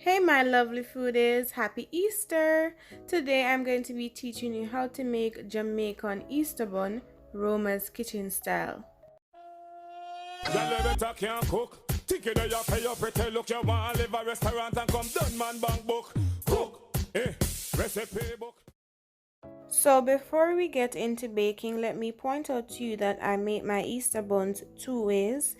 Hey my lovely foodies, happy Easter! Today I'm going to be teaching you how to make Jamaican Easter bun, ROMA'S kitchen style. Can't cook. Think you know you pay your pretty look. You want to live a restaurant and come done man bank book. Cook, recipe book. So before we get into baking, let me point out to you that I make my Easter buns two ways.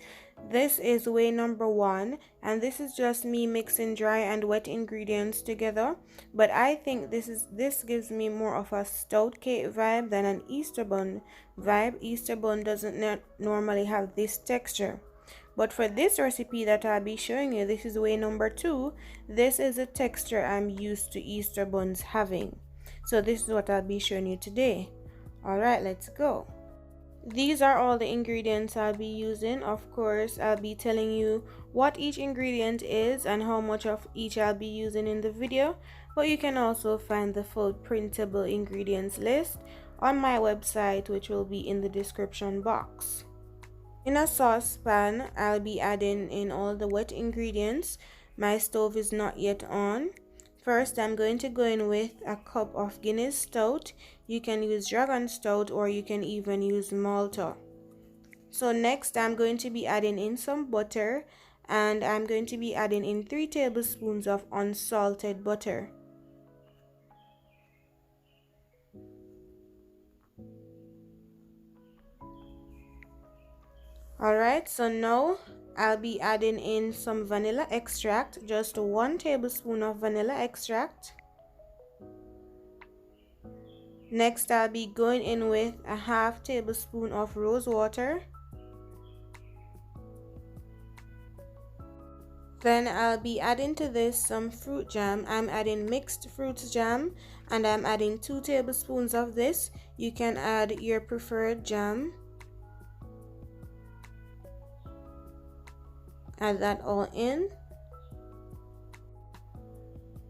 This is way number one, and this is just me mixing dry and wet ingredients together. But I think this gives me more of a stout cake vibe than an Easter bun vibe. Easter bun doesn't normally have this texture. But for this recipe that I'll be showing you, this is way number two. This is the texture I'm used to Easter buns having. So this is what I'll be showing you today. Alright, let's go. These are all the ingredients I'll be using. Of course, I'll be telling you what each ingredient is and how much of each I'll be using in the video. But you can also find the full printable ingredients list on my website, which will be in the description box. In a saucepan, I'll be adding in all the wet ingredients. My stove is not yet on. First, I'm going to go in with a cup of Guinness stout. You can use dragon stout or you can even use Malta. So next, I'm going to be adding in some butter, and I'm going to be adding in 3 tablespoons of unsalted butter. Alright, so now I'll be adding in some vanilla extract, just 1 tablespoon of vanilla extract. Next, I'll be going in with a half tablespoon of rose water. Then I'll be adding to this some fruit jam. I'm adding mixed fruits jam, and I'm adding 2 tablespoons of this. You can add your preferred jam. Add that all in.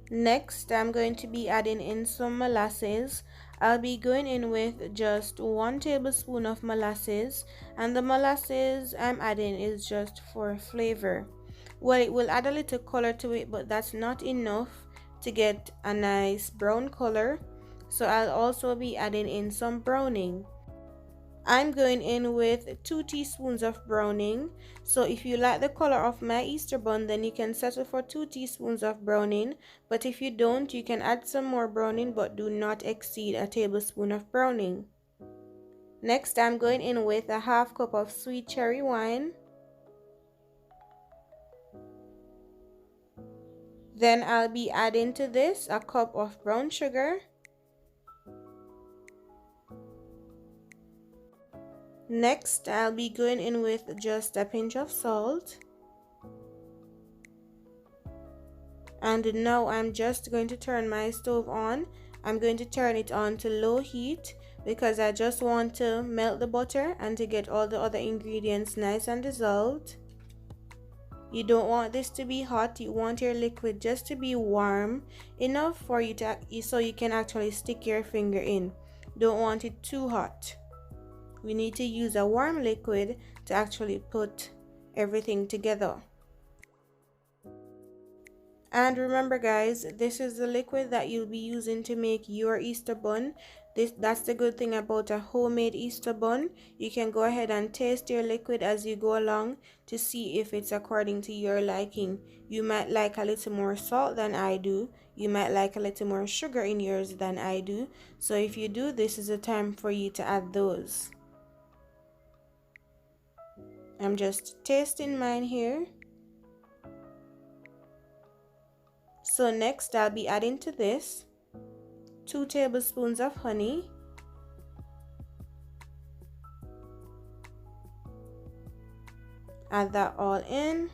Next, I'm going to be adding in some molasses. I'll be going in with just 1 tablespoon of molasses, and the molasses I'm adding is just for flavor. Well, it will add a little color to it, but that's not enough to get a nice brown color. So I'll also be adding in some browning. I'm going in with 2 teaspoons of browning. So if you like the color of my Easter bun, then you can settle for 2 teaspoons of browning. But if you don't, you can add some more browning, but do not exceed a tablespoon of browning. Next, I'm going in with a half cup of sweet cherry wine. Then I'll be adding to this a cup of brown sugar. Next, I'll be going in with just a pinch of salt. And now I'm just going to turn my stove on. I'm going to turn it on to low heat because I just want to melt the butter and to get all the other ingredients nice and dissolved. You don't want this to be hot. You want your liquid just to be warm enough for you to so you can actually stick your finger in. Don't want it too hot. We need to use a warm liquid to actually put everything together. And remember guys, this is the liquid that you'll be using to make your Easter bun. That's the good thing about a homemade Easter bun. You can go ahead and taste your liquid as you go along to see if it's according to your liking. You might like a little more salt than I do. You might like a little more sugar in yours than I do. So if you do, this is the time for you to add those. I'm just tasting mine here. So next, I'll be adding to this 2 tablespoons of honey. Add that all in.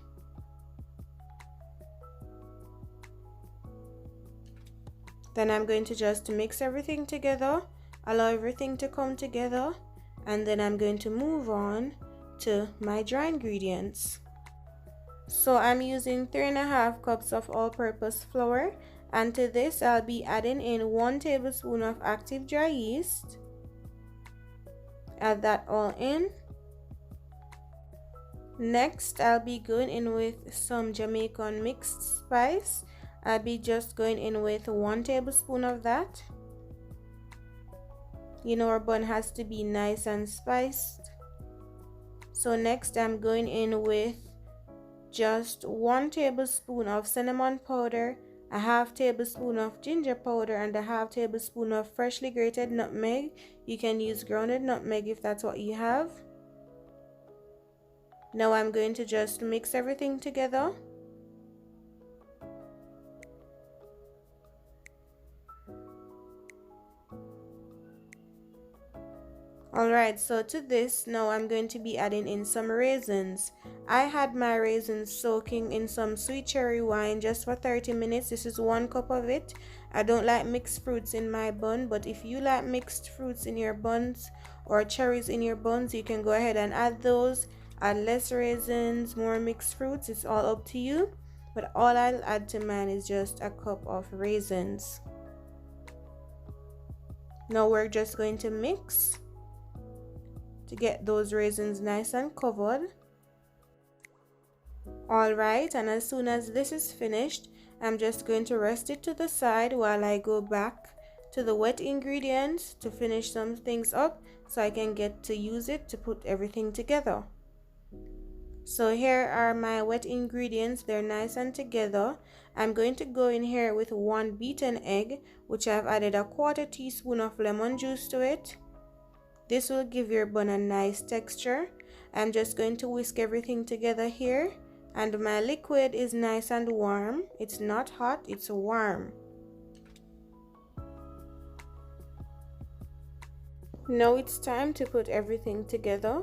Then I'm going to just mix everything together, allow everything to come together, and then I'm going to move on to my dry ingredients. So I'm using 3.5 cups of all-purpose flour, and to this I'll be adding in 1 tablespoon of active dry yeast. Add that all in. Next, I'll be going in with some Jamaican mixed spice. I'll be just going in with 1 tablespoon of that. You know, our bun has to be nice and spiced. So next I'm going in with just 1 tablespoon of cinnamon powder, a 1/2 tablespoon of ginger powder, and a 1/2 tablespoon of freshly grated nutmeg. You can use grounded nutmeg if that's what you have. Now I'm going to just mix everything together. Alright, so to this, now I'm going to be adding in some raisins. I had my raisins soaking in some sweet cherry wine just for 30 minutes. This is 1 cup of it. I don't like mixed fruits in my bun, but if you like mixed fruits in your buns or cherries in your buns, you can go ahead and add those. Add less raisins, more mixed fruits, it's all up to you. But all I'll add to mine is just a cup of raisins. Now we're just going to mix to get those raisins nice and covered. Alright, and as soon as this is finished, I'm just going to rest it to the side while I go back to the wet ingredients to finish some things up so I can get to use it to put everything together. So here are my wet ingredients. They're nice and together. I'm going to go in here with 1 beaten egg, which I've added a 1/4 teaspoon of lemon juice to it. This will give your bun a nice texture. I'm just going to whisk everything together here, and my liquid is nice and warm. It's not hot, it's warm. Now it's time to put everything together.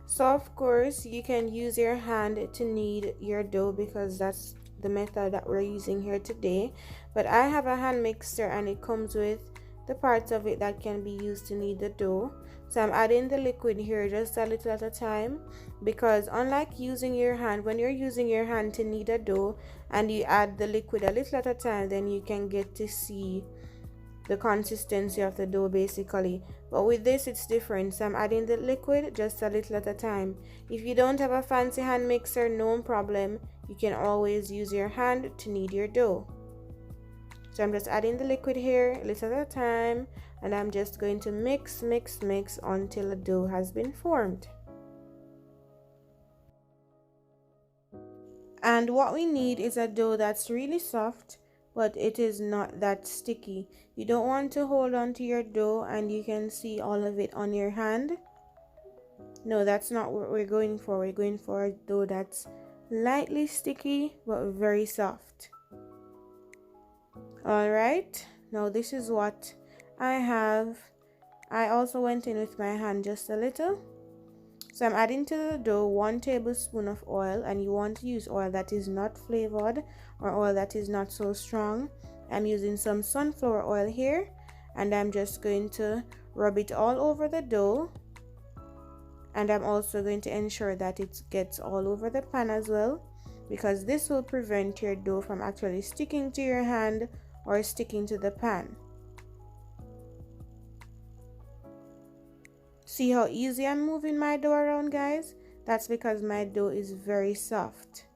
So of course you can use your hand to knead your dough because that's the method that we're using here today, but I have a hand mixer and it comes with the parts of it that can be used to knead the dough. So I'm adding the liquid here just a little at a time, because unlike using your hand, when you're using your hand to knead a dough and you add the liquid a little at a time, then you can get to see the consistency of the dough basically. But with this it's different, so I'm adding the liquid just a little at a time. If you don't have a fancy hand mixer, no problem, you can always use your hand to knead your dough. So I'm just adding the liquid here a little at a time, and I'm just going to mix until the dough has been formed. And what we need is a dough that's really soft, but it is not that sticky. You don't want to hold on to your dough and you can see all of it on your hand. No, that's not what we're going for. We're going for a dough that's lightly sticky but very soft. Alright, now this is what I have. I also went in with my hand just a little. So I'm adding to the dough 1 tablespoon of oil, and you want to use oil that is not flavored or oil that is not so strong. I'm using some sunflower oil here, and I'm just going to rub it all over the dough, and I'm also going to ensure that it gets all over the pan as well, because this will prevent your dough from actually sticking to your hand or sticking to the pan. See how easy I'm moving my dough around, guys? That's because my dough is very soft.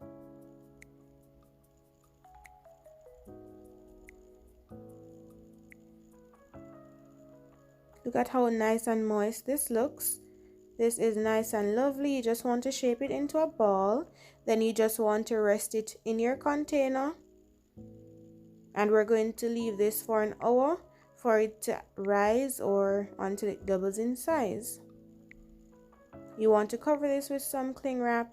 Look at how nice and moist this looks. This is nice and lovely. You just want to shape it into a ball. Then you just want to rest it in your container. And we're going to leave this for an hour for it to rise or until it doubles in size. You want to cover this with some cling wrap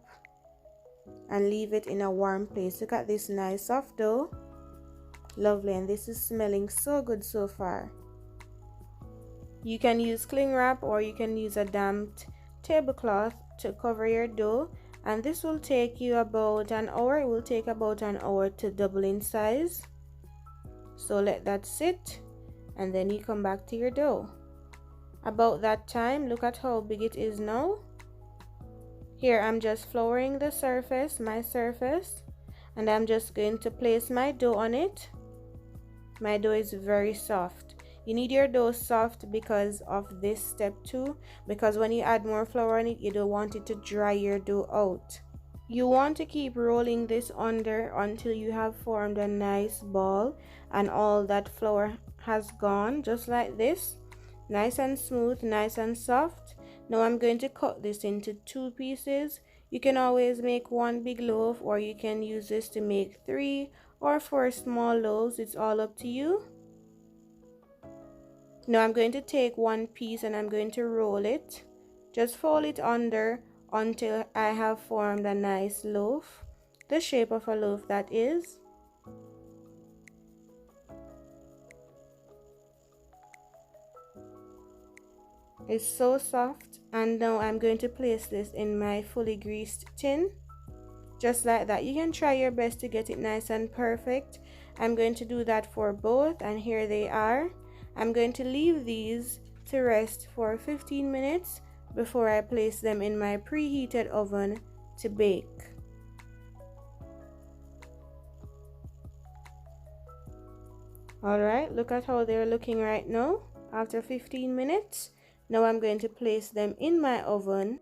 and leave it in a warm place. Look at this nice soft dough. Lovely, and this is smelling so good so far. You can use cling wrap or you can use a damped tablecloth to cover your dough, and this will take you about an hour. It will take about an hour to double in size. So let that sit, and then you come back to your dough. About that time, look at how big it is now. Here I'm just flouring the surface, my surface, and I'm just going to place my dough on it. My dough is very soft. You need your dough soft because of this step too, because when you add more flour on it, you don't want it to dry your dough out. You want to keep rolling this under until you have formed a nice ball and all that flour has gone, just like this. Nice and smooth, nice and soft. Now I'm going to cut this into 2 pieces. You can always make 1 big loaf, or you can use this to make 3 or 4 small loaves. It's all up to you. Now I'm going to take 1 piece and I'm going to roll it. Just fold it under until I have formed a nice loaf, the shape of a loaf that is. It's so soft. And now I'm going to place this in my fully greased tin, just like that. You can try your best to get it nice and perfect. I'm going to do that for both, and here they are. I'm going to leave these to rest for 15 minutes before I place them in my preheated oven to bake. Alright, look at how they're looking right now after 15 minutes. Now I'm going to place them in my oven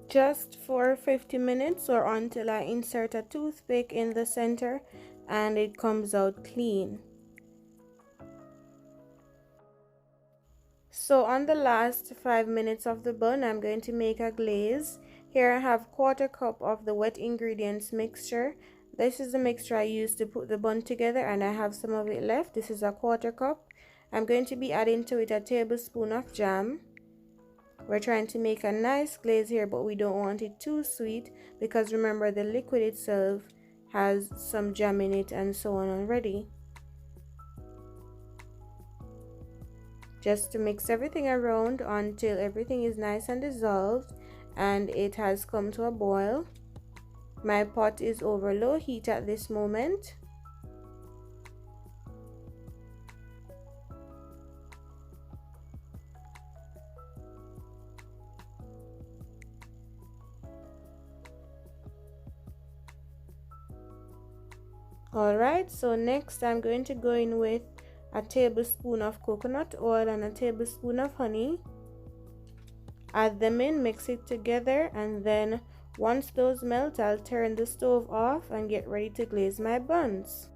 just for 50 minutes, or until I insert a toothpick in the center and it comes out clean. So on the last 5 minutes of the bun, I'm going to make a glaze. Here I have 1/4 cup of the wet ingredients mixture. This is the mixture I used to put the bun together, and I have some of it left. This is a 1/4 cup. I'm going to be adding to it a tablespoon of jam. We're trying to make a nice glaze here, but we don't want it too sweet, because remember, the liquid itself has some jam in it and so on already. Just to mix everything around until everything is nice and dissolved and it has come to a boil. My pot is over low heat at this moment. Alright, so next I'm going to go in with a tablespoon of coconut oil and a tablespoon of honey. Add them in, mix it together, and then once those melt, I'll turn the stove off and get ready to glaze my buns.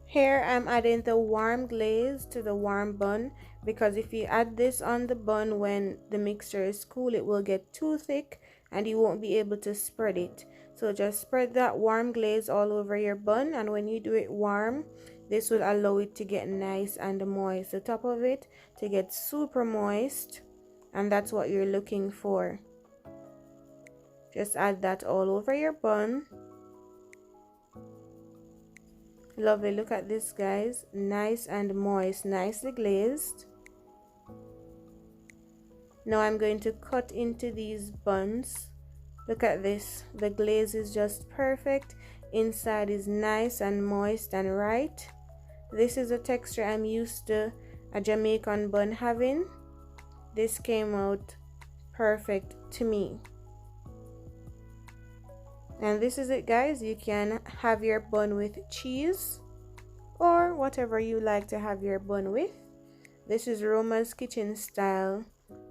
Here I'm adding the warm glaze to the warm bun, because if you add this on the bun when the mixture is cool, it will get too thick and you won't be able to spread it. So just spread that warm glaze all over your bun, and when you do it warm, this will allow it to get nice and moist, the top of it to get super moist, and that's what you're looking for. Just add that all over your bun. Lovely, look at this, guys. Nice and moist, nicely glazed. Now I'm going to cut into these buns. Look at this, the glaze is just perfect. Inside is nice and moist and right. This is the texture I'm used to a Jamaican bun having. This came out perfect to me. And this is it, guys. You can have your bun with cheese or whatever you like to have your bun with. This is ROMA'S kitchen style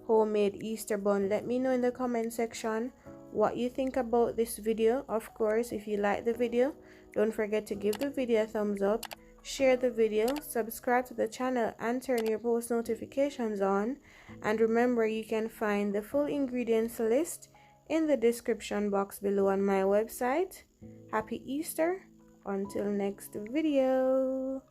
homemade Easter bun. Let me know in the comment section what you think about this video. Of course, if you like the video, don't forget to give the video a thumbs up, share the video, subscribe to the channel, and turn your post notifications on. And remember, you can find the full ingredients list in the description box below on my website. Happy Easter. Until next video.